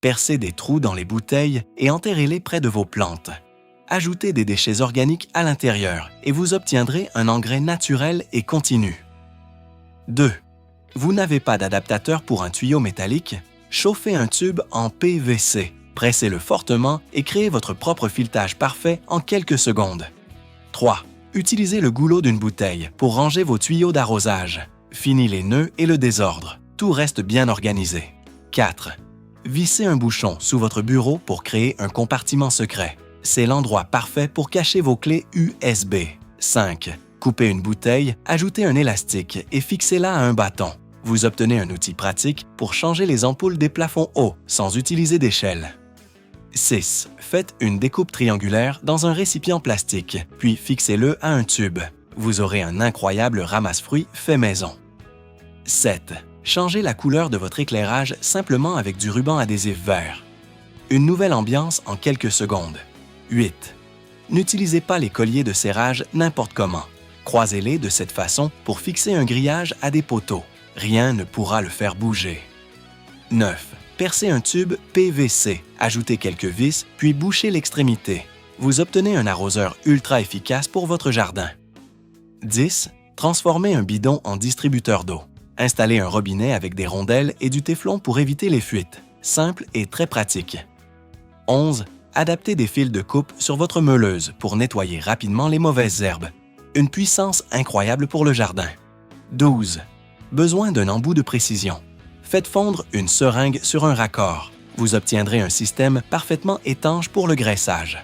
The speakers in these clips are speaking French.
Percez des trous dans les bouteilles et enterrez-les près de vos plantes. Ajoutez des déchets organiques à l'intérieur et vous obtiendrez un engrais naturel et continu. 2. Vous n'avez pas d'adaptateur pour un tuyau métallique? Chauffez un tube en PVC, pressez-le fortement et créez votre propre filetage parfait en quelques secondes. 3. Utilisez le goulot d'une bouteille pour ranger vos tuyaux d'arrosage. Fini les nœuds et le désordre. Tout reste bien organisé. 4. Vissez un bouchon sous votre bureau pour créer un compartiment secret. C'est l'endroit parfait pour cacher vos clés USB. 5. Coupez une bouteille, ajoutez un élastique et fixez-la à un bâton. Vous obtenez un outil pratique pour changer les ampoules des plafonds hauts sans utiliser d'échelle. 6. Faites une découpe triangulaire dans un récipient plastique, puis fixez-le à un tube. Vous aurez un incroyable ramasse-fruits fait maison. 7. Changez la couleur de votre éclairage simplement avec du ruban adhésif vert. Une nouvelle ambiance en quelques secondes. 8. N'utilisez pas les colliers de serrage n'importe comment. Croisez-les de cette façon pour fixer un grillage à des poteaux. Rien ne pourra le faire bouger. 9. Percez un tube PVC, ajoutez quelques vis, puis bouchez l'extrémité. Vous obtenez un arroseur ultra efficace pour votre jardin. 10. Transformez un bidon en distributeur d'eau. Installez un robinet avec des rondelles et du téflon pour éviter les fuites. Simple et très pratique. 11. Adaptez des fils de coupe sur votre meuleuse pour nettoyer rapidement les mauvaises herbes. Une puissance incroyable pour le jardin. 12. Besoin d'un embout de précision. Faites fondre une seringue sur un raccord. Vous obtiendrez un système parfaitement étanche pour le graissage.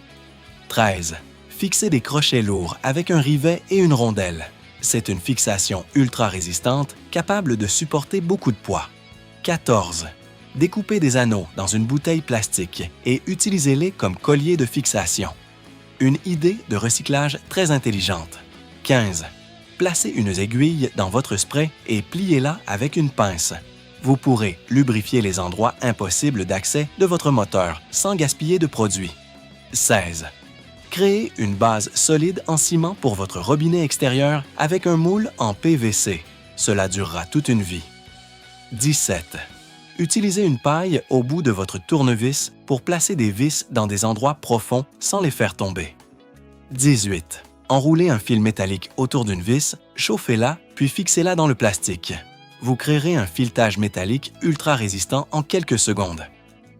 13. Fixez des crochets lourds avec un rivet et une rondelle. C'est une fixation ultra résistante, capable de supporter beaucoup de poids. 14. Découpez des anneaux dans une bouteille plastique et utilisez-les comme collier de fixation. Une idée de recyclage très intelligente. 15. Placez une aiguille dans votre spray et pliez-la avec une pince. Vous pourrez lubrifier les endroits impossibles d'accès de votre moteur sans gaspiller de produit. 16. Créez une base solide en ciment pour votre robinet extérieur avec un moule en PVC. Cela durera toute une vie. 17. Utilisez une paille au bout de votre tournevis pour placer des vis dans des endroits profonds sans les faire tomber. 18. Enroulez un fil métallique autour d'une vis, chauffez-la, puis fixez-la dans le plastique. Vous créerez un filetage métallique ultra résistant en quelques secondes.